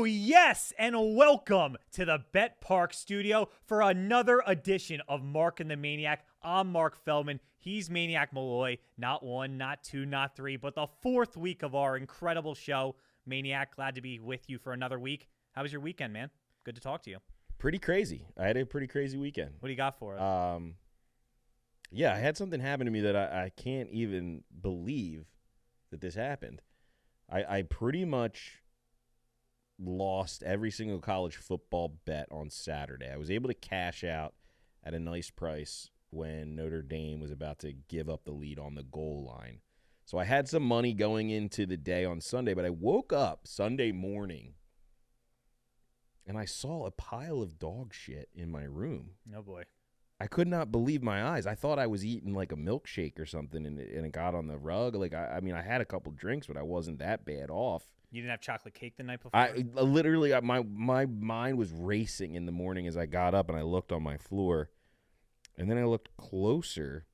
Oh, yes, and welcome to the betPARX studio for another edition of Mark and the Maniac. I'm Mark Feldman. He's Maniac Malloy. Not one, not two, not three, but the fourth week of our incredible show. Maniac, glad to be with you for another week. How was your weekend, man? Good to talk to you. Pretty crazy. I had a pretty crazy weekend. What do you got for us? Yeah, I had something happen to me that I can't even believe that this happened. I pretty much lost every single college football bet on Saturday. I was able to cash out at a nice price when Notre Dame was about to give up the lead on the goal line. So I had some money going into the day on Sunday, but I woke up Sunday morning and I saw a pile of dog shit in my room. Oh, boy. I could not believe my eyes. I thought I was eating like a milkshake or something, and it got on the rug. Like I mean, I had a couple drinks, but I wasn't that bad off. You didn't have chocolate cake the night before? I literally, my mind was racing in the morning as I got up and I looked on my floor, and then I looked closer.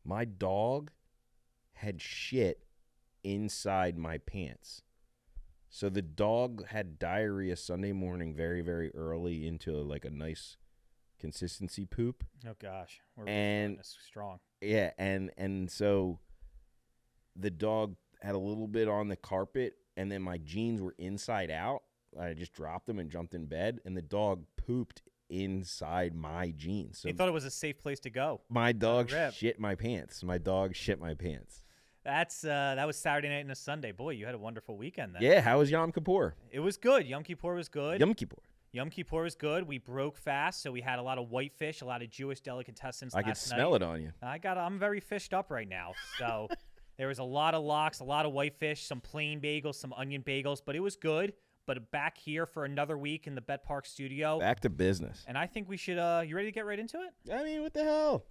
My dog had shit inside my pants. So the dog had diarrhea Sunday morning, very, very early into like a nice consistency poop. Oh gosh, we're really strong. Yeah, and so the dog had a little bit on the carpet, and then my jeans were inside out. I just dropped them and jumped in bed, and the dog pooped inside my jeans. So You thought it was a safe place to go. my dog shit my pants. My dog shit my pants. That was Saturday night and a Sunday. Boy, you had a wonderful weekend then. Yeah, how was Yom Kippur? It was good. Yom Kippur was good. Yom Kippur. Yom Kippur was good. We broke fast, so we had a lot of whitefish, a lot of Jewish delicatessens. I could smell it on you. I'm very fished up right now. So there was a lot of lox, a lot of whitefish, some plain bagels, some onion bagels, but it was good. But back here for another week in the betPARX studio. Back to business. And I think we should, you ready to get right into it? I mean, what the hell?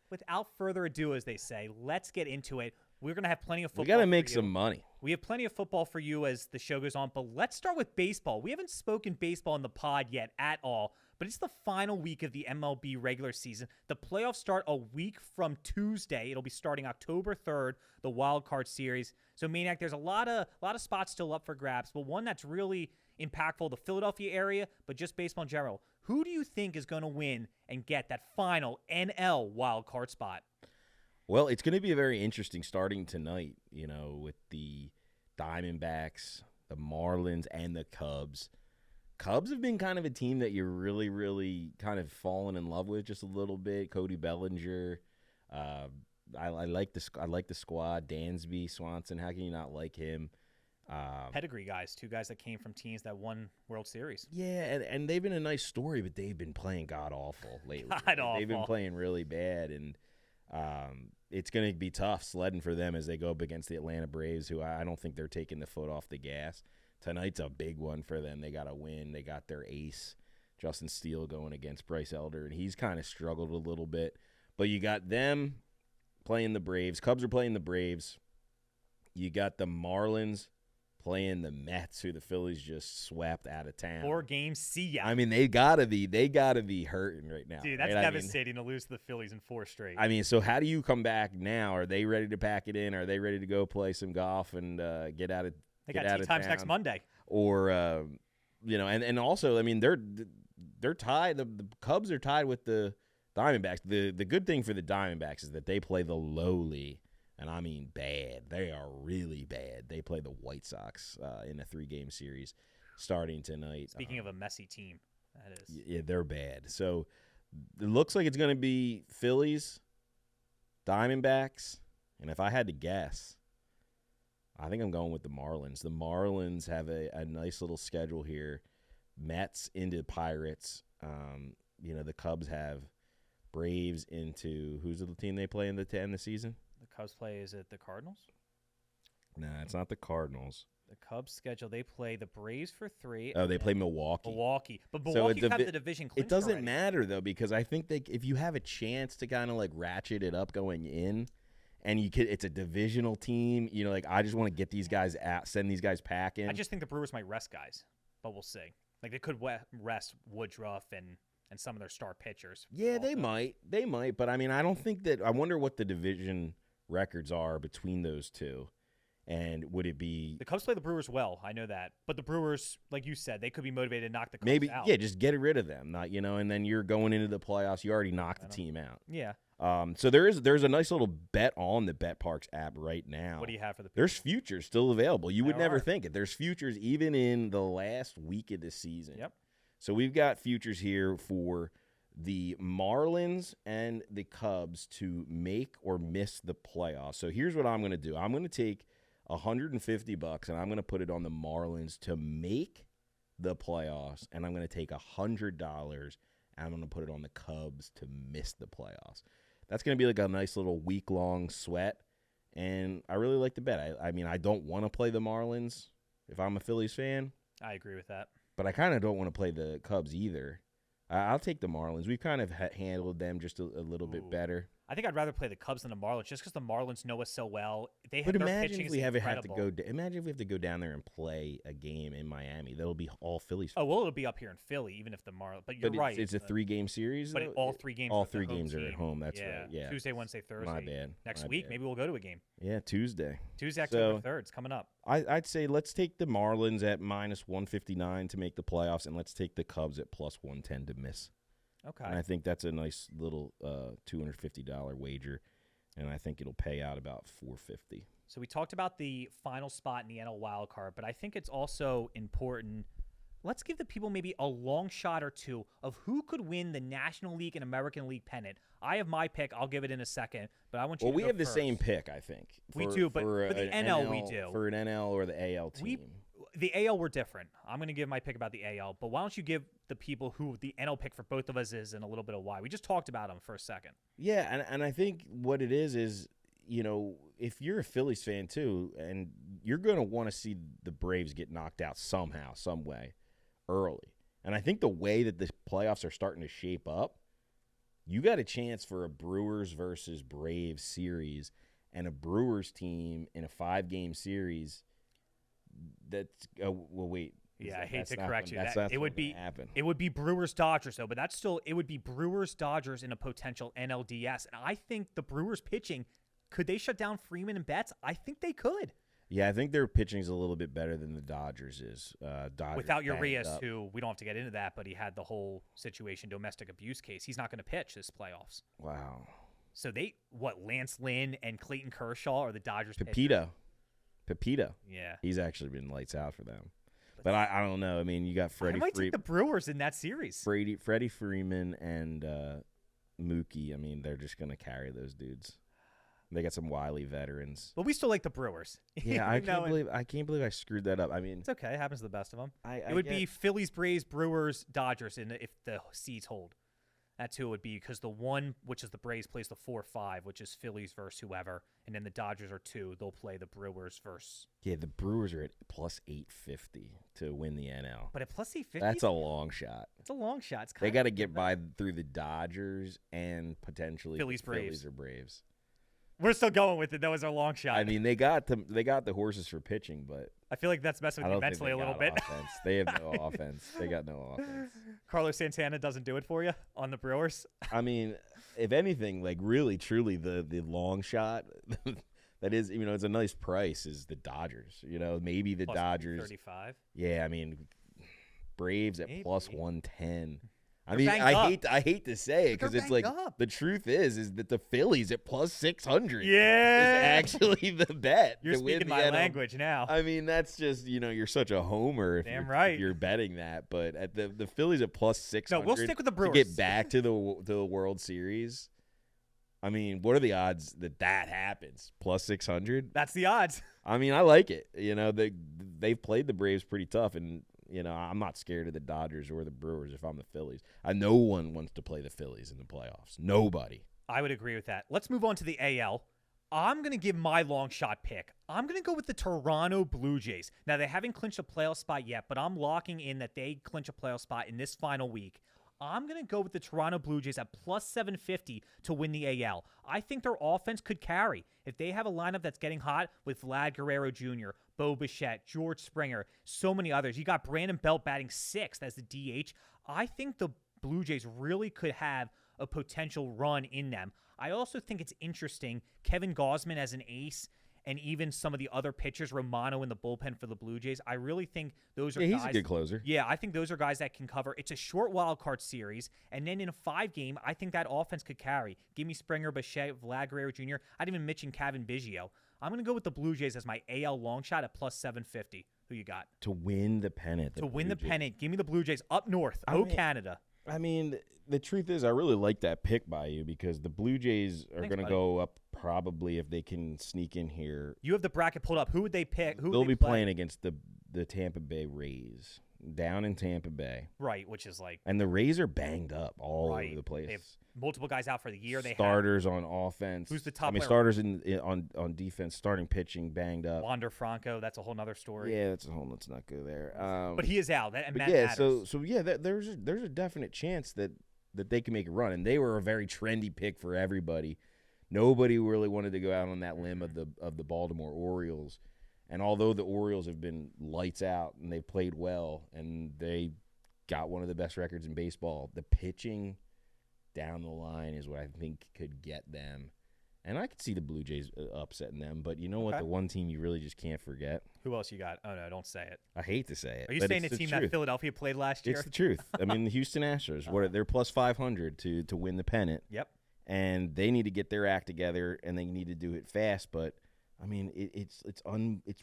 Without further ado, as they say, let's get into it. We're going to have plenty of football. We got to make some money. We have plenty of football for you as the show goes on, but let's start with baseball. We haven't spoken baseball in the pod yet at all, but it's the final week of the MLB regular season. The playoffs start a week from Tuesday. It'll be starting October 3rd, the wild card series. So, Maniac, there's a lot of spots still up for grabs, but one that's really impactful, the Philadelphia area, but just baseball in general. Who do you think is going to win and get that final NL wild card spot? Well, it's going to be a very interesting starting tonight, with the Diamondbacks, the Marlins, and the Cubs. Cubs have been kind of a team that you're really, really kind of fallen in love with just a little bit. Cody Bellinger. I like the squad. Dansby, Swanson. How can you not like him? Pedigree guys, two guys that came from teams that won World Series. Yeah, and they've been a nice story, but they've been playing god-awful lately. They've been playing really bad, and it's going to be tough sledding for them as they go up against the Atlanta Braves, who I don't think they're taking the foot off the gas. Tonight's a big one for them. They got to win. They got their ace, Justin Steele, going against Bryce Elder, and he's kind of struggled a little bit. But you got them playing the Braves. Cubs are playing the Braves. You got the Marlins playing the Mets, who the Phillies just swept out of town. 4 games, see ya. I mean, they gotta be hurting right now. Dude, that's devastating to lose to the Phillies in 4 straight. I mean, so how do you come back now? Are they ready to pack it in? Are they ready to go play some golf and get out of? They got tee times next Monday. Or and also, I mean, they're tied. The Cubs are tied with the Diamondbacks. The good thing for the Diamondbacks is that they play the lowly. And I mean bad. They are really bad. They play the White Sox in a 3-game series starting tonight. Speaking of a messy team, that is. Yeah, they're bad. So it looks like it's going to be Phillies, Diamondbacks, and if I had to guess, I think I'm going with the Marlins. The Marlins have a nice little schedule here. Mets into Pirates. The Cubs have Braves into – who's the team they play in the end of the season? The Cubs play, is it the Cardinals? Nah, it's not the Cardinals. The Cubs schedule, they play the Braves for 3. Oh, they play Milwaukee. But Milwaukee have the division clinched It doesn't already. matter, though, because I think if you have a chance to kind of like ratchet it up going in, and it's a divisional team, I just want to get these guys out, send these guys packing. I just think the Brewers might rest guys, but we'll see. Like, they could rest Woodruff and some of their star pitchers. Yeah, they might. They might. But, I mean, I don't think that – I wonder what the division records are between those two. And would it be the Cubs play the Brewers well? I know that, but the Brewers, like you said, they could be motivated to knock the Cubs maybe out. yeah, just get rid of them, not and then you're going into the playoffs. You already knocked the team out. Yeah. So there's a nice little bet on the betPARX app right now. What do you have for the people? There's futures still available. You would never think it. There's futures even in the last week of the season. Yep. So we've got futures here for the Marlins and the Cubs to make or miss the playoffs. So here's what I'm going to do. I'm going to take $150 and I'm going to put it on the Marlins to make the playoffs, and I'm going to take $100 and I'm going to put it on the Cubs to miss the playoffs. That's going to be like a nice little week-long sweat, and I really like the bet. I mean, I don't want to play the Marlins if I'm a Phillies fan. I agree with that. But I kind of don't want to play the Cubs either. I'll take the Marlins. We've kind of handled them just a little bit better. I think I'd rather play the Cubs than the Marlins, just because the Marlins know us so well. But imagine if we have to go down there and play a game in Miami. That'll be all Phillies. Oh well, it'll be up here in Philly, even if the Marlins. But you're right. It's a 3-game series. But all 3 games. All 3 games are at home. That's right. Yeah. Tuesday, Wednesday, Thursday. My bad. Next week, maybe we'll go to a game. Yeah, Tuesday. October 3rd. It's coming up. I'd say let's take the Marlins at -159 to make the playoffs, and let's take the Cubs at +110 to miss. Okay. And I think that's a nice little $250 wager, and I think it'll pay out about $450. So we talked about the final spot in the NL wild card, but I think it's also important. Let's give the people maybe a long shot or two of who could win the National League and American League pennant. I have my pick. I'll give it in a second, but I want you to go we have first. the same pick, I think. We do, but for the NL, we do. For an NL or the AL team. The AL, we're different. I'm going to give my pick about the AL, but why don't you give the people who the NL pick for both of us is and a little bit of why. We just talked about them for a second. Yeah, and I think what it is, if you're a Phillies fan too, and you're going to want to see the Braves get knocked out somehow, some way, early. And I think the way that the playoffs are starting to shape up, you got a chance for a Brewers versus Braves series, and a Brewers team in a 5-game series. That's wait. Yeah, I hate to correct you. It would be Brewers Dodgers though, but it would be Brewers Dodgers in a potential NLDS. And I think the Brewers pitching, could they shut down Freeman and Betts? I think they could. Yeah, I think their pitching is a little bit better than the Dodgers is. Without Urias, who we don't have to get into that, but he had the whole situation, domestic abuse case. He's not going to pitch this playoffs. Wow. So Lance Lynn and Clayton Kershaw are the Dodgers Pepita. Yeah. He's actually been lights out for them. But I don't know. I mean, you got Freddie. I might take the Brewers in that series. Freddie Freeman and Mookie. I mean, they're just going to carry those dudes. They got some wily veterans. But we still like the Brewers. Yeah, I can't believe I screwed that up. I mean, it's okay. It happens to the best of them. It would be Phillies, Braves, Brewers, Dodgers, if the seeds hold. That's who it would be, because the one, which is the Braves, plays the 4-5, which is Phillies versus whoever, and then the Dodgers are 2. They'll play the Brewers versus. Yeah, the Brewers are at +850 to win the NL. But at +850, that's a long shot. It's a long shot. They got to get by through the Dodgers and potentially Phillies or Braves. We're still going with it though as our long shot. I mean, they got the horses for pitching, but I feel like that's messing with you mentally a little bit. Offense. They have no offense. They got no offense. Carlos Santana doesn't do it for you on the Brewers. I mean, if anything, like really, truly, the long shot that is, it's a nice price is the Dodgers. Maybe the Dodgers 35. Yeah, I mean, Braves at +110. I mean, I hate to say it because it's like the truth is that the Phillies at +600 is actually the bet. You're speaking my language now. I mean, that's just you're such a homer if you're betting that. But at the Phillies at +600. No, we'll stick with the Brewers to get back to the World Series. I mean, what are the odds that happens? +600. That's the odds. I mean, I like it. They've played the Braves pretty tough, and I'm not scared of the Dodgers or the Brewers if I'm the Phillies. No one wants to play the Phillies in the playoffs. Nobody. I would agree with that. Let's move on to the AL. I'm going to give my long shot pick. I'm going to go with the Toronto Blue Jays. Now, they haven't clinched a playoff spot yet, but I'm locking in that they clinch a playoff spot in this final week. I'm going to go with the Toronto Blue Jays at +750 to win the AL. I think their offense could carry. If they have a lineup that's getting hot with Vlad Guerrero Jr., Bo Bichette, George Springer, so many others. You got Brandon Belt batting 6th as the DH. I think the Blue Jays really could have a potential run in them. I also think it's interesting, Kevin Gausman as an ace and even some of the other pitchers, Romano in the bullpen for the Blue Jays, I really think those are he's guys. A good closer. Yeah, I think those are guys that can cover. It's a short wild card series, and then in a 5-game, I think that offense could carry. Give me Springer, Bichette, Vlad Guerrero Jr. I'd even mention Kevin Biggio. I'm going to go with the Blue Jays as my AL long shot at plus 750. Who you got? To win the pennant. To win the pennant. Give me the Blue Jays up north. Canada. I mean, the truth is, I really like that pick by you because the Blue Jays are going to go up probably if they can sneak in here. You have the bracket pulled up. Who would they pick? They'll be playing against the Tampa Bay Rays down in Tampa Bay. Right, which is like. And the Rays are banged up all over the place. They have multiple guys out for the year. They starters on offense. Who's the top player? Starters on defense, starting pitching, banged up. Wander Franco, that's a whole nother story. Yeah, let's not go there. But he is out. That matters. There's a definite chance that they can make a run, and they were a very trendy pick for everybody. Nobody really wanted to go out on that limb of the Baltimore Orioles. And although the Orioles have been lights out and they've played well and they got one of the best records in baseball, the pitching down the line is what I think could get them. And I could see the Blue Jays upsetting them. But you know what? The one team you really just can't forget. Who else you got? Oh, no, don't say it. I hate to say it. Are you saying the team that Philadelphia played last year? It's the truth. I mean, the Houston Astros, they're plus 500 to win the pennant. Yep. And they need to get their act together, and they need to do it fast. But I mean, it's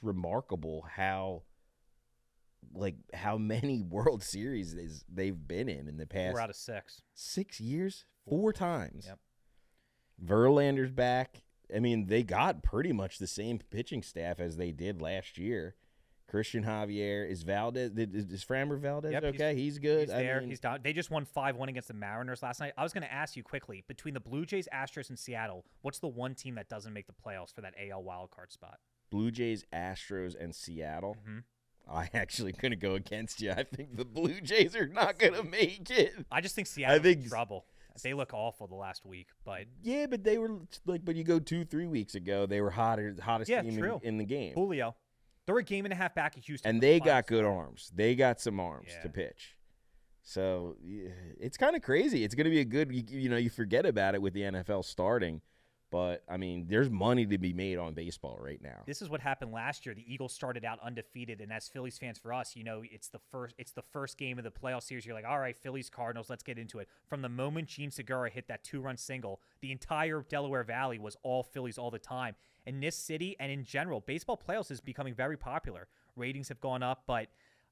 remarkable how many World Series they've been in the past. 4 out of 6. 6 years, 4 times. Yep. Verlander's back. I mean, they got pretty much the same pitching staff as they did last year. Christian Javier is Framber Valdez. Yep, okay, he's good. He's there. He's down. They just won 5-1 against the Mariners last night. I was going to ask you quickly, between the Blue Jays, Astros, and Seattle, what's the one team that doesn't make the playoffs for that AL wildcard spot? Blue Jays, Astros, and Seattle. Mm-hmm. I actually going to go against you. I think the Blue Jays are not going to make it. I just think Seattle's in trouble. They look awful the last week, but yeah, but they were but you go 2-3 weeks ago, they were hottest team in the game. Julio, they're a game and a half back at Houston, and they got good arms. They got some arms to pitch. So it's kind of crazy. It's going to be a good. You forget about it with the NFL starting. But, I mean, there's money to be made on baseball right now. This is what happened last year. The Eagles started out undefeated, and as Phillies fans, for us, it's the first game of the playoff series. You're like, all right, Phillies, Cardinals, let's get into it. From the moment Gene Segura hit that 2-run single, the entire Delaware Valley was all Phillies all the time. In this city and in general, baseball playoffs is becoming very popular. Ratings have gone up, but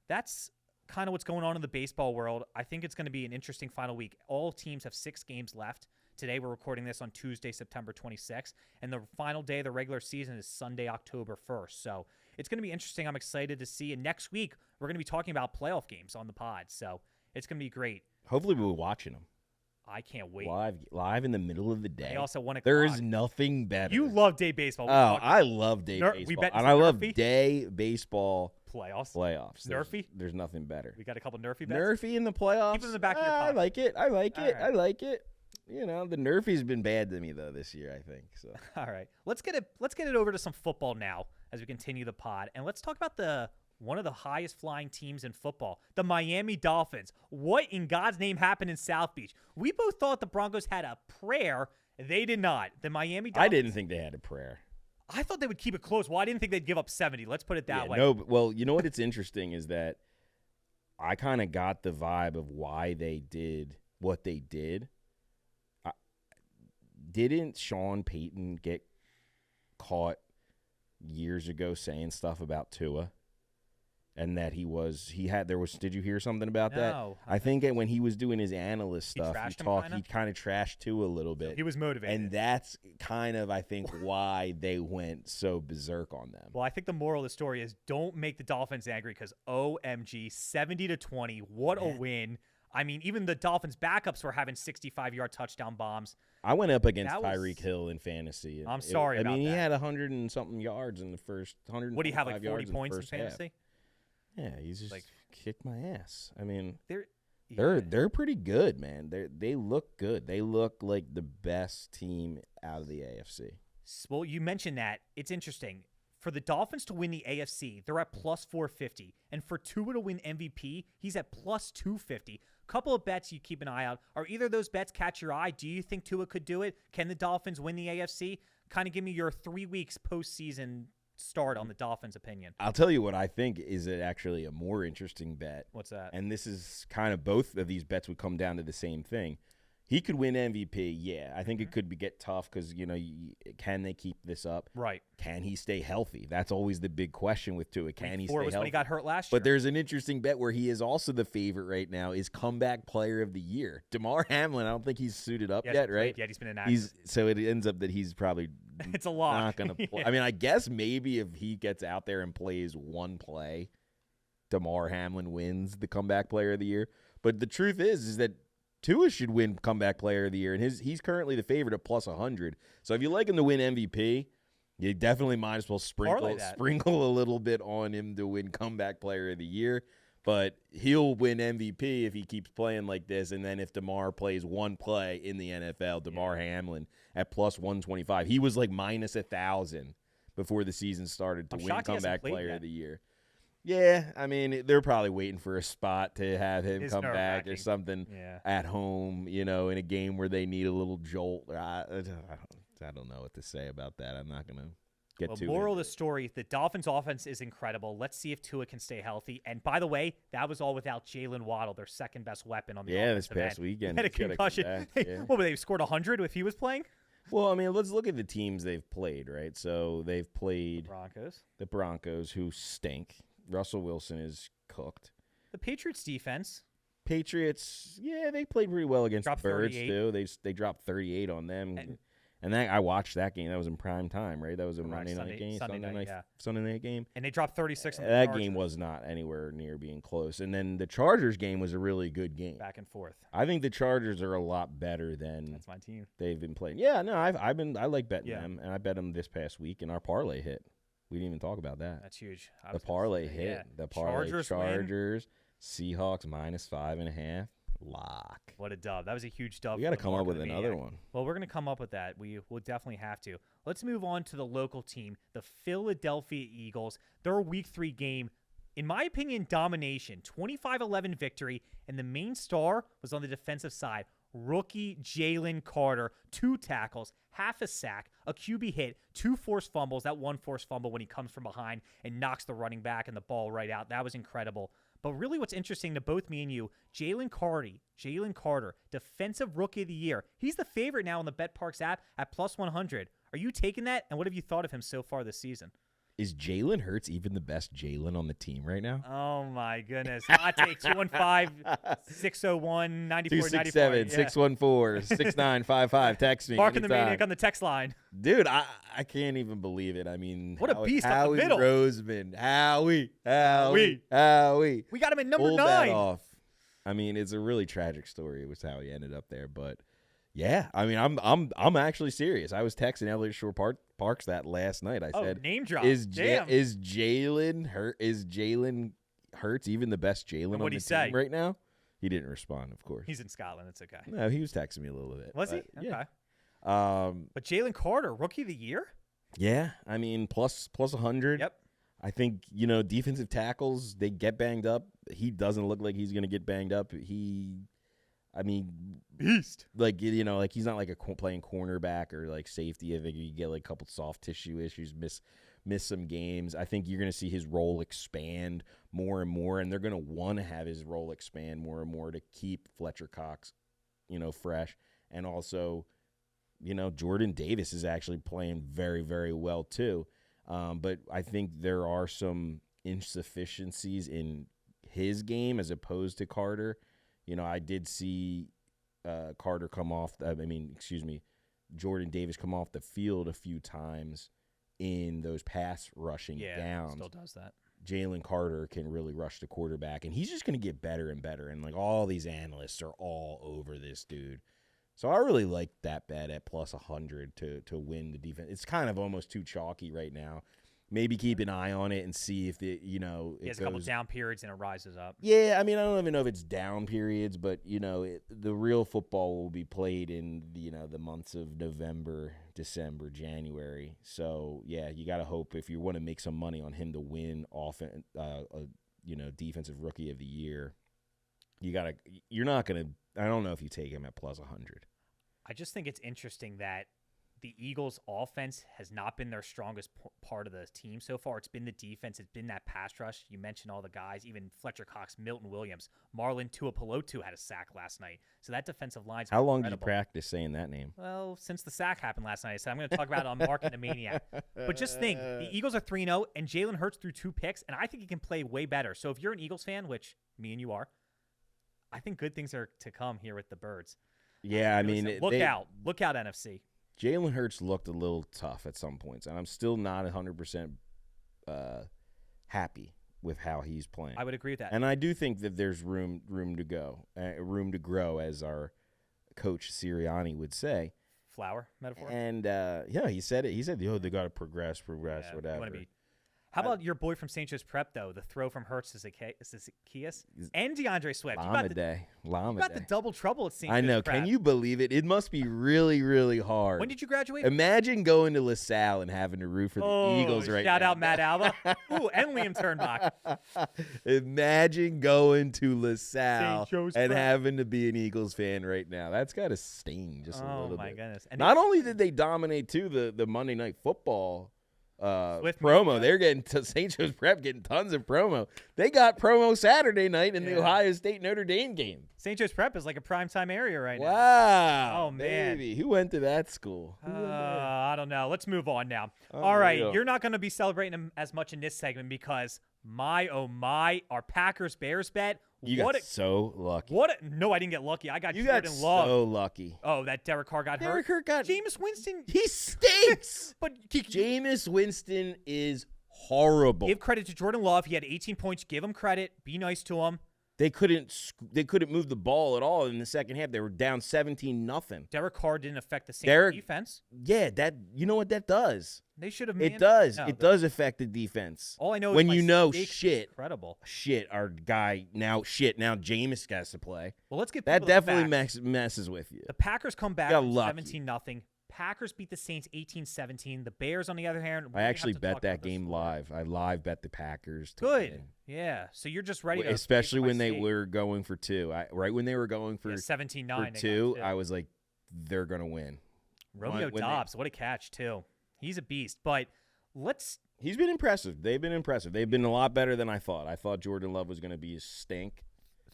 that's kind of what's going on in the baseball world. I think it's going to be an interesting final week. All teams have 6 games left. Today, we're recording this on Tuesday, September 26th, and the final day of the regular season is Sunday, October 1st. So it's going to be interesting. I'm excited to see. And next week, we're going to be talking about playoff games on the pod. So it's going to be great. Hopefully, we'll be watching them. I can't wait. Live in the middle of the day. They also 1 o'clock. There is nothing better. You love day baseball. I love day baseball. And I love day baseball playoffs. Nerfy? There's nothing better. We got a couple Nerfy bets? Nerfy in the playoffs. Keep it in the back of your pocket. I like it. I like right. it. The Nerfy's been bad to me though this year, I think. So all right, let's get it over to some football now as we continue the pod, and let's talk about one of the highest flying teams in football, the Miami Dolphins. What in God's name happened in South Beach? We both thought the Broncos had a prayer. They did not. The Miami Dolphins. I didn't think they had a prayer. I thought they would keep it close. Well, I didn't think they'd give up 70. Let's put it that way. No, well, you know what? It's interesting is that I kind of got the vibe of why they did what they did. Didn't Sean Payton get caught years ago saying stuff about Tua? And that did you hear something about that? No. I think when he was doing his analyst stuff, he kind of trashed Tua a little bit. He was motivated. And that's kind of, I think, why they went so berserk on them. Well, I think the moral of the story is don't make the Dolphins angry because OMG, 70-20, what a win. I mean, even the Dolphins' backups were having 65-yard touchdown bombs. I went up against Tyreek Hill in fantasy. I'm sorry about that. He had 100 and something yards in the first 100. What do you have, like 40 points in fantasy? Half. Yeah, he's just kicked my ass. I mean, they're pretty good, man. They look good. They look like the best team out of the AFC. Well, you mentioned that. It's interesting. For the Dolphins to win the AFC, they're at plus 450. And for Tua to win MVP, he's at plus 250. Couple of bets you keep an eye out. Are either of those bets catch your eye? Do you think Tua could do it? Can the Dolphins win the AFC? Kind of give me your 3 weeks postseason start on the Dolphins' opinion. I'll tell you what I think is actually a more interesting bet. What's that? And this is kind of both of these bets would come down to the same thing. He could win MVP, yeah. I think it could get tough because, can they keep this up? Right. Can he stay healthy? That's always the big question with Tua. Can he stay healthy? When he got hurt last year. But there's an interesting bet where he is also the favorite right now is comeback player of the year. Damar Hamlin, I don't think he's suited up yet, right? Yeah, he's been inactive. So it ends up that he's probably it's a lock. Not going to play. Yeah. I mean, I guess maybe if he gets out there and plays one play, Damar Hamlin wins the comeback player of the year. But the truth is that Tua should win comeback player of the year, and he's currently the favorite at plus 100. So if you like him to win MVP, you definitely might as well sprinkle a little bit on him to win comeback player of the year. But he'll win MVP if he keeps playing like this, and then if DeMar plays one play in the NFL, DeMar Hamlin at plus 125. He was like minus 1,000 before the season started to win comeback player of the year. Yeah, I mean, they're probably waiting for a spot to have him come back or something at home, in a game where they need a little jolt. I don't know what to say about that. I'm not going to get to it. Moral of the story, the Dolphins' offense is incredible. Let's see if Tua can stay healthy. And by the way, that was all without Jalen Waddle, their second-best weapon on the offensive this past weekend. He had a concussion. What were they, scored 100 if he was playing? Well, I mean, let's look at the teams they've played, right? So they've played the Broncos, who stink. Russell Wilson is cooked. The Patriots defense. Patriots, they played pretty well against the Birds, 38. too. They dropped 38 on them. And I watched that game. That was in prime time, right? That was a Monday night game. Sunday night game. And they dropped 36 on the That Chargers. game was not anywhere near being close. And then the Chargers game was a really good game. Back and forth. I think the Chargers are a lot better than That's my team. They've been playing. Yeah, no, I like betting them, and I bet them this past week, and our parlay hit. We didn't even talk about that. That's huge. The parlay hit. Yeah. The parlay Chargers, win. Seahawks minus 5.5. Lock. What a dub. That was a huge dub. We got to come up with another one. Well, we're going to come up with that. We will definitely have to. Let's move on to the local team, the Philadelphia Eagles. Their Week 3 game, in my opinion, domination. 25-11 victory, and the main star was on the defensive side. Rookie Jalen Carter, 2 tackles, half a sack, a QB hit, 2 forced fumbles. That one forced fumble when he comes from behind and knocks the running back and the ball right out. That was incredible. But really what's interesting to both me and you, Jalen Carter, Defensive Rookie of the Year. He's the favorite now on the betPARX app at plus 100. Are you taking that? And what have you thought of him so far this season? Is Jalen Hurts even the best Jalen on the team right now? Oh, my goodness. Hot take 215-601-9494. 267-614-6955. Text me. Marking the Maniac on the text line. Dude, I can't even believe it. I mean, what a beast up the middle. Roseman. Howie. We got him at number 9. That off. I mean, it's a really tragic story. It was how he ended up there, but yeah, I mean, I'm actually serious. I was texting Elliott Shore Parks that last night. I said, name drop. Is Jalen Hurts even the best Jalen on the team right now? He didn't respond, of course. He's in Scotland. It's okay. No, he was texting me a little bit. Was he? Okay. Yeah. But Jalen Carter, Rookie of the Year? Yeah, I mean, plus 100. Yep. I think, defensive tackles, they get banged up. He doesn't look like he's going to get banged up. Beast. Like, he's not like playing cornerback or like safety. I think you get like a couple soft tissue issues, miss some games. I think you're going to see his role expand more and more, and they're going to want to have his role expand more and more to keep Fletcher Cox, fresh. And also, Jordan Davis is actually playing very, very well too. But I think there are some insufficiencies in his game as opposed to Carter. I did see Jordan Davis come off the field a few times in those pass rushing downs. Still does that. Jalen Carter can really rush the quarterback, and he's just going to get better and better. And like all these analysts are all over this dude. So I really like that bet at plus 100 to win the defense. It's kind of almost too chalky right now. maybe keep an eye on it and see if it, you know, it has a couple down periods and it rises up. Yeah, I mean, I don't even know if it's down periods, but you know, the real football will be played in the months of November, December, January. So yeah, you got to hope if you want to make some money on him to win defensive rookie of the year, you're not gonna. I don't know if you take him at plus 100. I just think it's interesting that the Eagles' offense has not been their strongest part of the team so far. It's been the defense. It's been that pass rush. You mentioned all the guys, even Fletcher Cox, Milton Williams, Marlon Tuipulotu had a sack last night. So that defensive line's How long did you practice saying that name? Well, since the sack happened last night. So I'm going to talk about it on Mark and the Maniac. But just think, the Eagles are 3-0, and Jalen Hurts threw 2 picks, and I think he can play way better. So if you're an Eagles fan, which me and you are, I think good things are to come here with the Birds. Yeah, I mean, look out, NFC. Jalen Hurts looked a little tough at some points, and I'm still not 100% happy with how he's playing. I would agree with that. And I do think that there's room to go, room to grow, as our coach Sirianni would say. Flower metaphor. And yeah, he said it. He said, "Yo, they got to progress, yeah, whatever." How about your boy from St. Joe's Prep, though? The throw from Hurts to Zacchaeus and DeAndre Swift. You got the double trouble at St. Joe's I know. Prep. Can you believe it? It must be really, really hard. When did you graduate? Imagine going to LaSalle and having to root for the Eagles right now. Shout out Matt Alba. Ooh, and Liam Turnbach. Imagine going to LaSalle and having to be an Eagles fan right now. That's got to sting just a little bit. Oh, my goodness. And not only did they dominate, too, the Monday Night Football promo. They're getting St. Joe's Prep getting tons of promo. They got promo Saturday night in the Ohio State Notre Dame game. St. Joe's Prep is like a primetime area right now. Wow. Oh, man. Baby. Who went to that school? I don't know. Let's move on now. All right. You're not going to be celebrating them as much in this segment because our Packers-Bears bet. You got so lucky. No, I didn't get lucky. I got You Jordan Love. So lucky. Oh, that Derek Carr got hurt. Derek Carr got Jameis Winston. He stinks. But Jameis Winston is horrible. Give credit to Jordan Love. He had 18 points. Give him credit. Be nice to him. They couldn't move the ball at all in the second half. They were down 17-0. Derek Carr didn't affect the Saints defense. Yeah, you know what that does? They should have. It does. It does affect the defense. All I know when is you know incredible. Our guy now Jameis has to play. Well, let's get that definitely messes with you. The Packers come back 17-0. Packers beat the Saints 18-17. The Bears, on the other hand, I actually bet that game live. I live bet the Packers. Good. Yeah. So you're just ready to. Especially when they were going for 2. Right when they were going for 17-9 for 2, I was like, they're gonna win. Romeo Dobbs, what a catch too. He's a beast. But he's been impressive. They've been impressive. They've been a lot better than I thought. I thought Jordan Love was going to be a stink.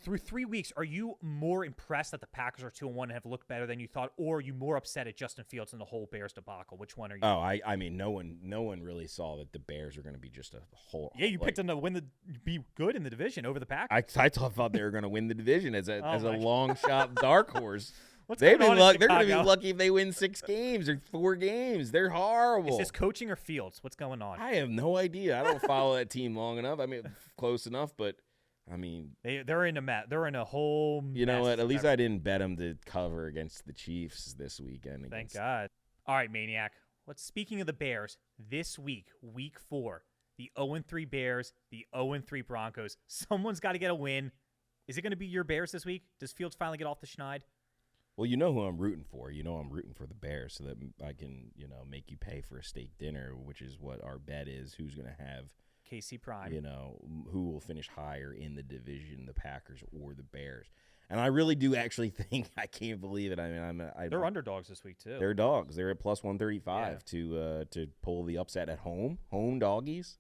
Through 3 weeks, are you more impressed that the Packers are 2-1 and have looked better than you thought, or are you more upset at Justin Fields and the whole Bears debacle? Which one are you? Oh, I mean, no one really saw that the Bears are going to be just a whole. Yeah, you picked them to be good in the division over the Packers. I thought they were going to win the division as a long shot dark horse. They're going to be lucky if they win 6 games or 4 games. They're horrible. Is this coaching or Fields? What's going on? I have no idea. I don't follow that team long enough. I mean, close enough, but I mean, they're in a whole. You know what? At least I didn't bet them to cover against the Chiefs this weekend. Thank God. All right, Maniac. Speaking of the Bears, this week, week 4, the 0-3 Bears, the 0-3 Broncos. Someone's got to get a win. Is it going to be your Bears this week? Does Fields finally get off the schneid? Well, you know who I'm rooting for. You know I'm rooting for the Bears so that I can, make you pay for a steak dinner, which is what our bet is. Who's going to have KC Prime? Who will finish higher in the division, the Packers or the Bears? And I really do actually think, I can't believe it. I mean, they're underdogs this week too. They're dogs. They're at plus 135 to pull the upset at home. Home doggies.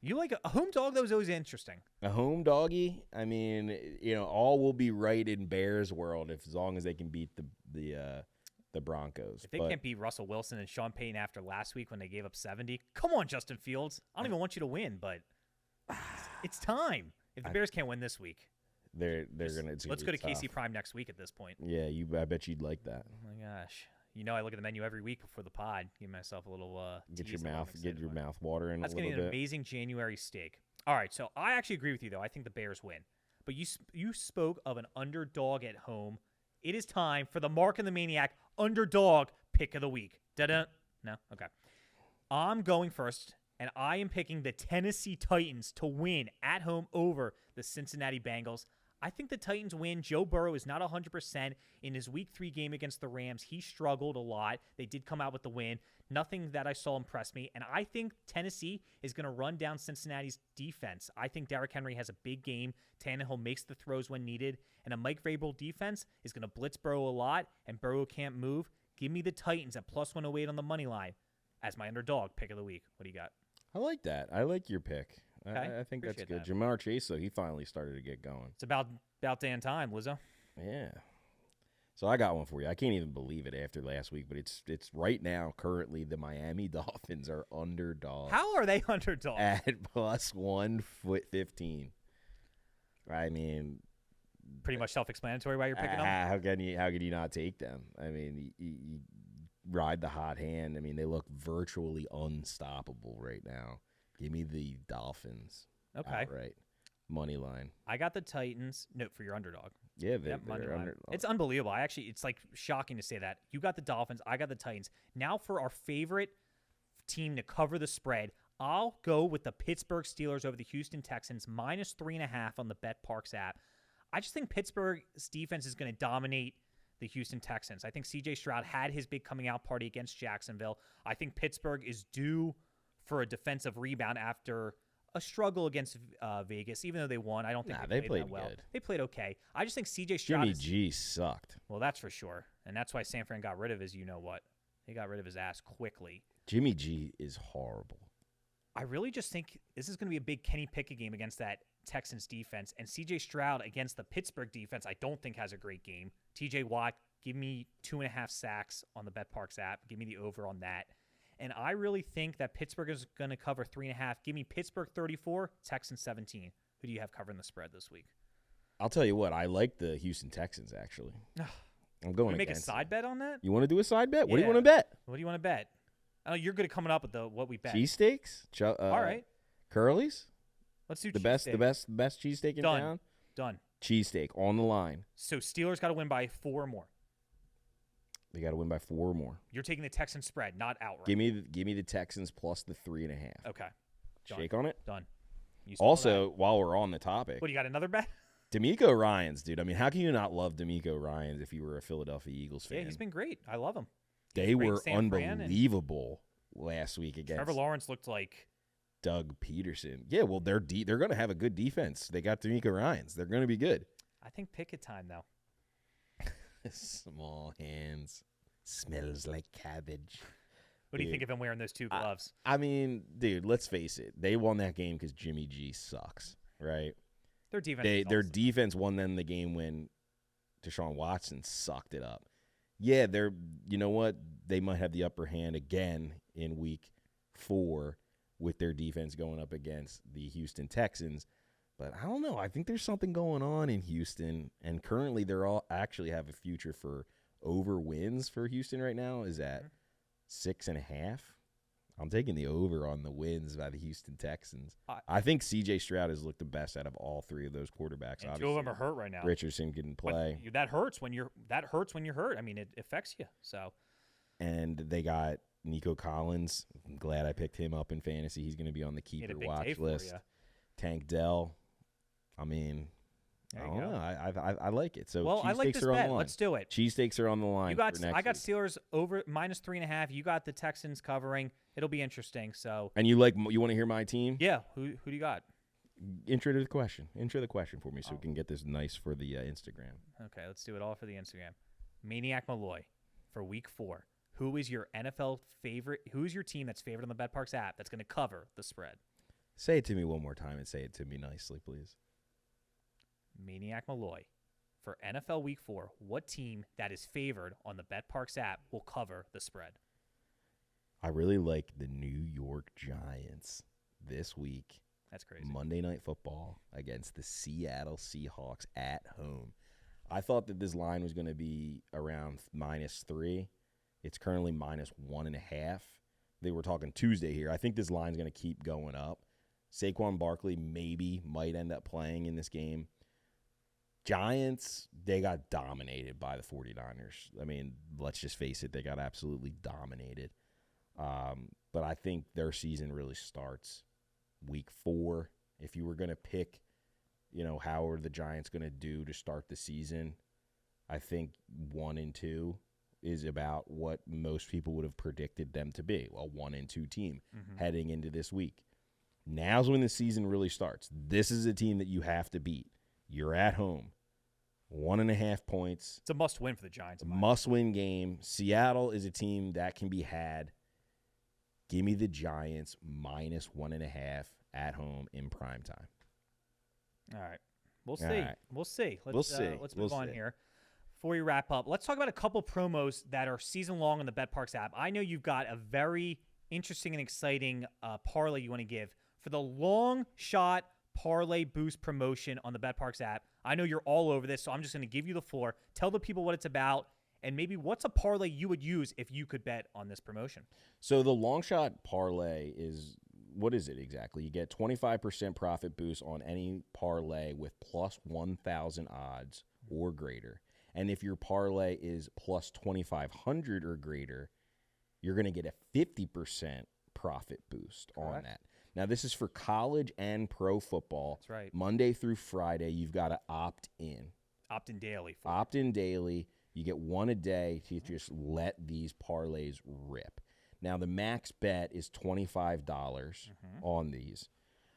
You like a home dog? That was always interesting. A home doggy. I mean, all will be right in Bears world as long as they can beat the Broncos. If they can't beat Russell Wilson and Sean Payton after last week when they gave up 70, come on, Justin Fields. I don't even want you to win, but it's time. If the Bears can't win this week, they're gonna. Let's go to KC Prime next week. At this point, yeah, I bet you'd like that. Oh my gosh. I look at the menu every week before the pod. Give myself a little get your mouth watering. That's going to be an amazing January steak. All right, so I actually agree with you though. I think the Bears win. But you spoke of an underdog at home. It is time for the Mark and the Maniac underdog pick of the week. Da-da. No? Okay. I'm going first. and I am picking the Tennessee Titans to win at home over the Cincinnati Bengals. I think the Titans win. Joe Burrow is not 100% in his Week 3 game against the Rams. He struggled a lot. They did come out with the win. Nothing that I saw impressed me. And I think Tennessee is going to run down Cincinnati's defense. I think Derrick Henry has a big game. Tannehill makes the throws when needed. And a Mike Vrabel defense is going to blitz Burrow a lot, and Burrow can't move. Give me the Titans at plus 108 on the money line as my underdog pick of the week. What do you got? I like that. I like your pick. Okay. I think that's good. That. Jamar Chase, though, he finally started to get going. It's about damn time, Lizzo. Yeah. So I got one for you. I can't even believe it after last week, but it's right now, currently, the Miami Dolphins are underdog. How are they underdog? At plus 115. I mean, pretty much self-explanatory why you're picking them. How can you not take them? I mean, you ride the hot hand. I mean, they look virtually unstoppable right now. Give me the Dolphins. Okay. Right. Money line. I got the Titans. Note for your underdog. Yeah, they're underdog. It's unbelievable. It's like shocking to say that. You got the Dolphins. I got the Titans. Now for our favorite team to cover the spread, I'll go with the Pittsburgh Steelers over the Houston Texans, minus 3.5 on the betPARX app. I just think Pittsburgh's defense is going to dominate the Houston Texans. I think C.J. Stroud had his big coming out party against Jacksonville. I think Pittsburgh is due for a defensive rebound after a struggle against Vegas. Even though they won, I don't think they played that well. Good. They played okay. I just think C.J. Stroud Jimmy G sucked. Well, that's for sure. And that's why San Fran got rid of his you-know-what. They got rid of his ass quickly. Jimmy G is horrible. I really just think this is going to be a big Kenny Pickett game against that Texans defense. And C.J. Stroud against the Pittsburgh defense, I don't think has a great game. T.J. Watt, give me 2.5 sacks on the betPARX app. Give me the over on that. And I really think that Pittsburgh is going to cover 3.5. Give me Pittsburgh 34, Texans 17. Who do you have covering the spread this week? I'll tell you what. I like the Houston Texans, actually. I'm going to make a side bet on that? You want to do a side bet? Yeah. What do you want to bet? What do you want to bet? I know you're good at coming up with what we bet. Cheesesteaks? All right. Curly's? Let's do the best cheesesteak in town? Done. Cheesesteak on the line. So Steelers got to win by 4 or more. They got to win by 4 or more. You're taking the Texans spread, not outright. Give me the Texans plus the 3.5. Okay. Done. Shake on it. Done. Also, while we're on the topic, what do you got? Another bet? D'Amico Ryans, dude. I mean, how can you not love D'Amico Ryans if you were a Philadelphia Eagles fan? Yeah, he's been great. I love him. They were unbelievable last week against. Trevor Lawrence looked like Doug Peterson. Yeah, well, they're going to have a good defense. They got D'Amico Ryans. They're going to be good. I think Pickett time though. Small hands. Smells like cabbage. What do you think of him wearing those 2 gloves? I mean, dude, let's face it. They won that game because Jimmy G sucks, right? Their defense. Their defense won them the game when Deshaun Watson sucked it up. Yeah, you know what? They might have the upper hand again in week 4 with their defense going up against the Houston Texans. But I don't know. I think there's something going on in Houston, and currently they're all actually have a future for over wins for Houston right now is at 6.5. I'm taking the over on the wins by the Houston Texans. I think C.J. Stroud has looked the best out of all 3 of those quarterbacks. And 2 of them are hurt right now. Richardson can play. But that hurts when you're hurt. I mean, it affects you. So. And they got Nico Collins. I'm glad I picked him up in fantasy. He's going to be on the keeper watch list. Tank Dell. I mean, I don't know. I like it. So I like this bet. Let's do it. Cheesesteaks are on the line. I got Steelers over minus 3.5. You got the Texans covering. It'll be interesting. So. And you want to hear my team? Yeah. Who do you got? Intro the question for me so we can get this nice for the Instagram. Okay, let's do it all for the Instagram. Maniac Malloy for week 4. Who is your NFL favorite? Who is your team that's favored on the betPARX app that's going to cover the spread? Say it to me one more time and say it to me nicely, please. Maniac Malloy for NFL week 4. What team that is favored on the betPARX app will cover the spread? I really like the New York Giants this week. That's crazy. Monday Night Football against the Seattle Seahawks at home. I thought that this line was going to be around -3. It's currently -1.5. They were talking Tuesday here. I think this line's going to keep going up. Saquon Barkley might end up playing in this game. Giants, they got dominated by the 49ers. I mean, let's just face it. They got absolutely dominated. But I think their season really starts week 4. If you were going to pick, how are the Giants going to do to start the season, I think 1 and 2 is about what most people would have predicted them to be. Well, 1 and 2 team heading into this week. Now's when the season really starts. This is a team that you have to beat. You're at home. 1.5 points. It's a must-win for the Giants. Must-win game. Seattle is a team that can be had. Give me the Giants -1.5 at home in prime time. All right. We'll see. Right. We'll see. Let's move on here. Before we wrap up, let's talk about a couple promos that are season-long on the betPARX app. I know you've got a very interesting and exciting parlay you want to give for the long shot parlay boost promotion on the betPARX app. I know you're all over this, so I'm just going to give you the floor. Tell the people what it's about, and maybe what's a parlay you would use if you could bet on this promotion. So the long shot parlay is, what is it exactly? You get 25% profit boost on any parlay with plus 1,000 odds or greater. And if your parlay is plus 2,500 or greater, you're going to get a 50% profit boost on that. Now, this is for college and pro football. That's right. Monday through Friday, you've got to opt in. Opt in daily. Opt in daily. You get 1 a day to just let these parlays rip. Now, the max bet is $25 on these.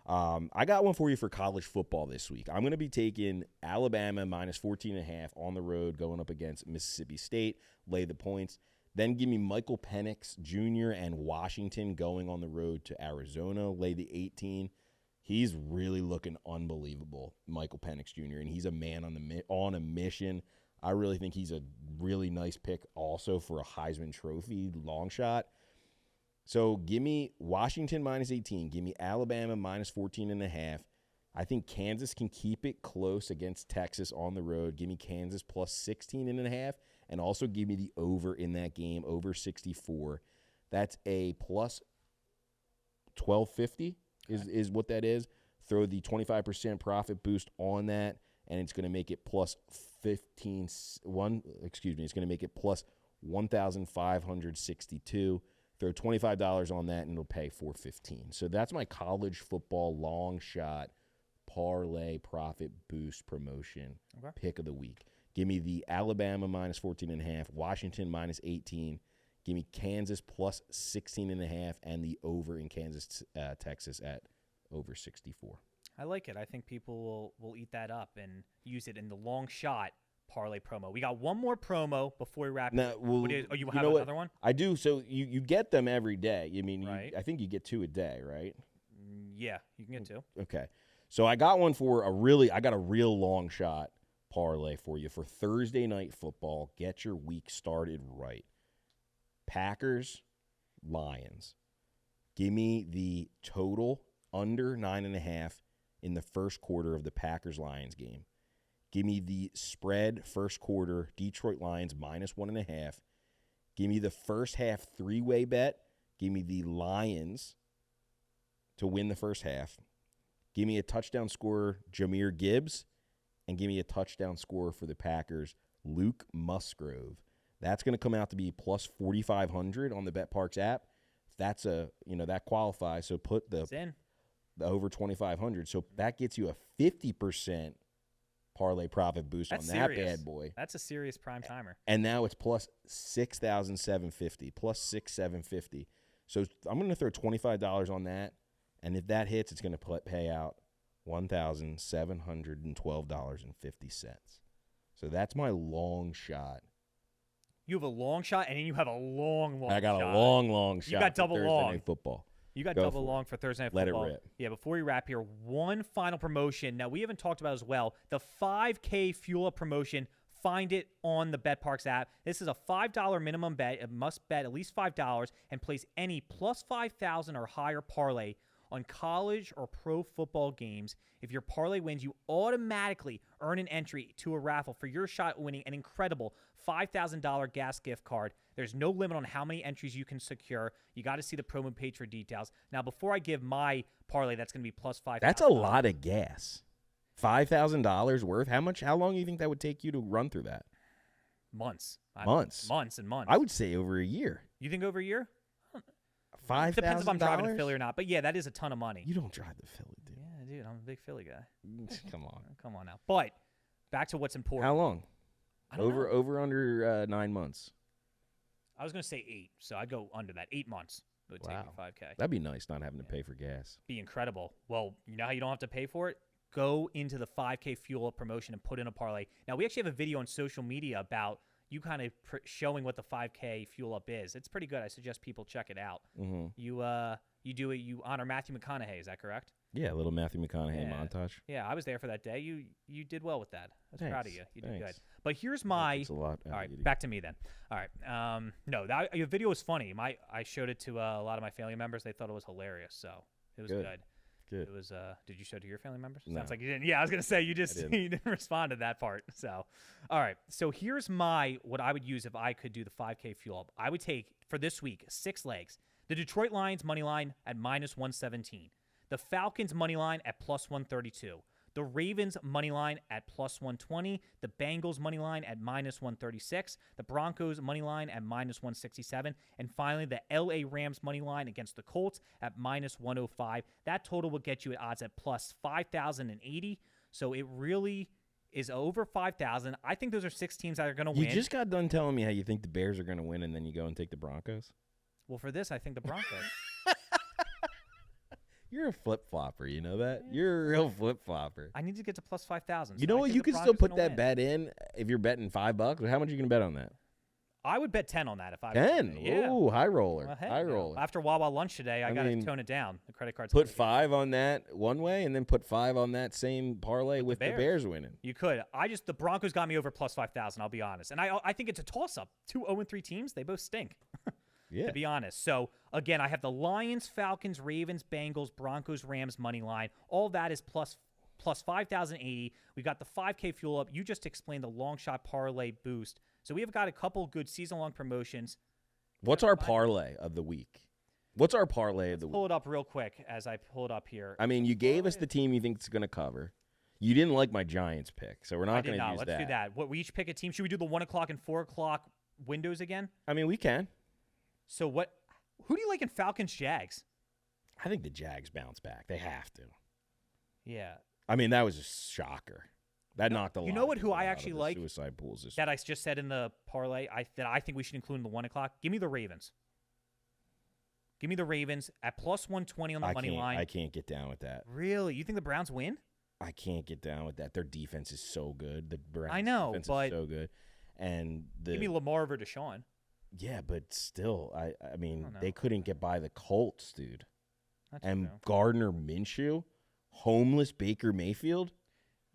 I got one for you for college football this week. I'm going to be taking Alabama -14.5 on the road going up against Mississippi State. Lay the points. Then give me Michael Penix Jr. and Washington going on the road to Arizona. Lay the 18. He's really looking unbelievable, Michael Penix Jr., and he's a man on a mission. I really think he's a really nice pick also for a Heisman Trophy long shot. So give me Washington -18. Give me Alabama -14.5. I think Kansas can keep it close against Texas on the road. Give me Kansas plus 16.5. And also give me the over in that game, over 64. That's a plus 1250 is what that is. Throw the 25% profit boost on that, and it's going to make it plus it's going to make it plus 1,562. Throw $25 on that, and it'll pay $415. So that's my college football long shot parlay profit boost promotion pick of the week. Give me the Alabama -14.5, Washington -18. Give me Kansas plus 16.5, and the over in Kansas, Texas at over 64. I like it. I think people will eat that up and use it in the long shot parlay promo. We got one more promo before we wrap now, it. Well, you have another one? I do. So you get them every day. I mean, right. I think you get 2 a day, right? Yeah, you can get 2. Okay. So I got one for I got a real long shot parlay for you for Thursday night football. Get your week started right. Packers, Lions. Give me the total under 9.5 in the first quarter of the Packers-Lions game. Give me the spread first quarter, Detroit Lions -1.5. Give me the first half 3-way bet. Give me the Lions to win the first half. Give me a touchdown scorer, Jahmyr Gibbs. And give me a touchdown scorer for the Packers, Luke Musgrove. That's going to come out to be plus 4,500 on the betPARX app. That's that qualifies. So put the over 2,500. So that gets you a 50% parlay profit boost on that bad boy. That's a serious prime timer. And now it's plus 6,750, plus 6,750. So I'm going to throw $25 on that. And if that hits, it's going to pay out $1,712.50. So that's my long shot. You have a long shot, and then you have a long shot. I got a long shot. You got double Thursday long. Night football. You got double long for Thursday Night Football. Let it rip. Yeah, before we wrap here, one final promotion. Now, we haven't talked about as well. The 5K Fuel Up promotion. Find it on the betPARX app. This is a $5 minimum bet. It must bet at least $5 and place any plus 5,000 or higher parlay on college or pro football games. If your parlay wins, you automatically earn an entry to a raffle for your shot at winning an incredible $5,000 gas gift card. There's no limit on how many entries you can secure. You got to see the promo page for details. Now, before I give my parlay, that's going to be plus 5,000. That's a lot of gas. $5,000 worth? How long do you think that would take you to run through that? Months. Months. Months and months. I would say over a year. You think over a year? $5,000? Depends if I'm driving to Philly or not. But yeah, that is a ton of money. You don't drive to Philly, dude. Yeah, dude, I'm a big Philly guy. Come on. Come on now. But back to what's important. How long? I don't know. Over under 9 months. I was going to say 8, so I'd go under that. 8 months. It would take me 5K. That'd be nice not having to pay for gas. Be incredible. Well, you know how you don't have to pay for it? Go into the 5K fuel up promotion and put in a parlay. Now, we actually have a video on social media about you kind of showing what the 5K fuel up is. It's pretty good. I suggest people check it out. Mm-hmm. You do it. You honor Matthew McConaughey. Is that correct? Yeah, a little Matthew McConaughey montage. Yeah, I was there for that day. You did well with that. I was proud of you. You did good. But here's That's a lot. All right, back to me then. All right. No, your video was funny. I showed it to a lot of my family members. They thought it was hilarious. So it was good. It was. Did you show it to your family members? No. Sounds like you didn't. Yeah, I was gonna say you didn't respond to that part. So, all right. So here's what I would use if I could do the 5K fuel up. I would take for this week 6 legs. The Detroit Lions money line at -117. The Falcons money line at +132. The Ravens money line at +120. The Bengals money line at -136. The Broncos money line at -167. And finally, the LA Rams money line against the Colts at -105. That total will get you at odds at +5,080. So it really is over 5,000. I think those are 6 teams that are going to win. You just got done telling me how you think the Bears are going to win, and then you go and take the Broncos. Well, for this, I think the Broncos. You're a flip-flopper, you know that? You're a real flip-flopper. I need to get to +5,000. You know what? You can still put that bet in if you're betting $5. How much are you going to bet on that? I would bet 10 on that if I 10? Yeah. Ooh, high roller. Well, hey, high roller. After Wawa lunch today, I got to tone it down. The credit card's put 5 on that one way, and then put 5 on that same parlay with the Bears winning. You could. The Broncos got me over +5,000, I'll be honest. And I think it's a toss-up. 2 0-3 teams, they both stink. Yeah. To be honest. So, again, I have the Lions, Falcons, Ravens, Bengals, Broncos, Rams money line. All that is plus 5,080. We got the 5K fuel up. You just explained the long shot parlay boost. So we have got a couple good season-long promotions. What's our parlay of the week? What's our parlay of the week? Pull it up real quick as I pull it up here. I mean, you gave us the team you think it's going to cover. You didn't like my Giants pick, so we're not going to use that. Let's do that. We each pick a team. Should we do the 1 o'clock and 4 o'clock windows again? I mean, we can. So who do you like in Falcons-Jags? I think the Jags bounce back. They have to. Yeah. I mean, that was a shocker. That knocked a lot. You know what? Who I actually like? Suicide pools. That I just said in the parlay. That I think we should include in the 1 o'clock. Give me the Ravens. Give me the Ravens at +120 on the money line. I can't get down with that. Really? You think the Browns win? I can't get down with that. Their defense is so good. The Browns defense is so good. And give me Lamar over Deshaun. Yeah, but still, I mean, they couldn't get by the Colts, dude. That's and true. Gardner Minshew, homeless Baker Mayfield.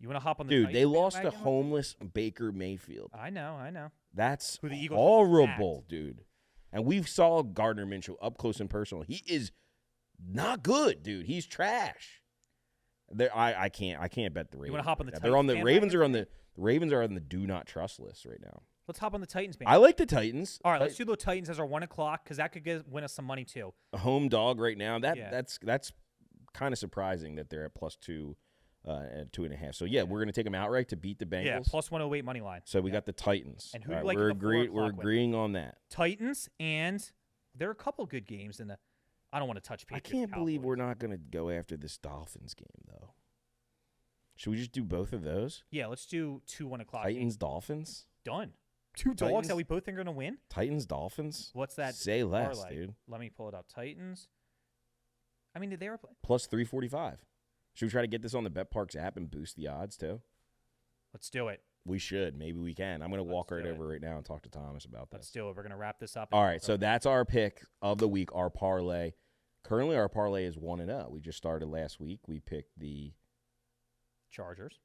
You want to hop on the dude? Titans They lost to bandwagon? homeless Baker Mayfield. I know. That's Who the Eagles horrible, dude. And we saw Gardner Minshew up close and personal. He is not good, dude. He's trash. I can't bet the Ravens. You want to hop on the Titans? They're on the bandwagon? Ravens are on the do not trust list right now. Let's hop on the Titans. I like the Titans. All right, let's do the Titans as our 1 o'clock because that could win us some money too. A home dog right now. That's kind of surprising that they're at +2 and 2.5. So yeah, we're gonna take them outright to beat the Bengals. Yeah, +108 money line. So we got the Titans. And who do you like? We're agreeing on that. Titans, and there are a couple good games in the. I don't want to touch Patriots. I can't believe we're not gonna go after this Dolphins game though. Should we just do both of those? Yeah, let's do 2 1 o'clock. Titans, Dolphins. Done. 2 dogs that we both think are going to win? Titans, Dolphins? What's that? Say less, dude. Let me pull it up. Titans. I mean, they were +345. Should we try to get this on the betPARX app and boost the odds too? Let's do it. We should. Maybe we can. I'm going to walk right over right now and talk to Thomas about that. Let's do it. We're going to wrap this up. All right, so that's our pick of the week, our parlay. Currently, our parlay is 1-0. We just started last week. We picked the Chargers,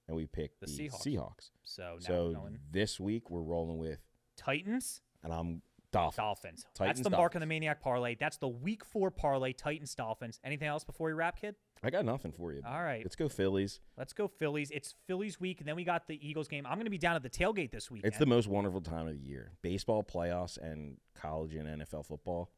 and we picked the Seahawks. So this week we're rolling with Titans, and I'm Dolphins. That's the Mark and the Maniac parlay. That's the week 4 parlay. Titans, Dolphins. Anything else before we wrap, kid? I got nothing for you. All right, let's go Phillies. It's Phillies week, and then we got the Eagles game. I'm going to be down at the tailgate this week. It's the most wonderful time of the year. Baseball playoffs and college and NFL football.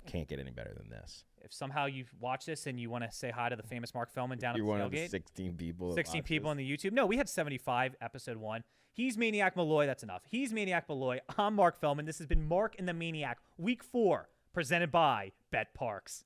Can't get any better than this. If somehow you watch this and you want to say hi to the famous Mark Feldman down at the tailgate. You're one of the 16 people. 16 people on the YouTube. No, we had 75, episode 1. He's Maniac Malloy. That's enough. He's Maniac Malloy. I'm Mark Feldman. This has been Mark and the Maniac, week 4, presented by betPARX.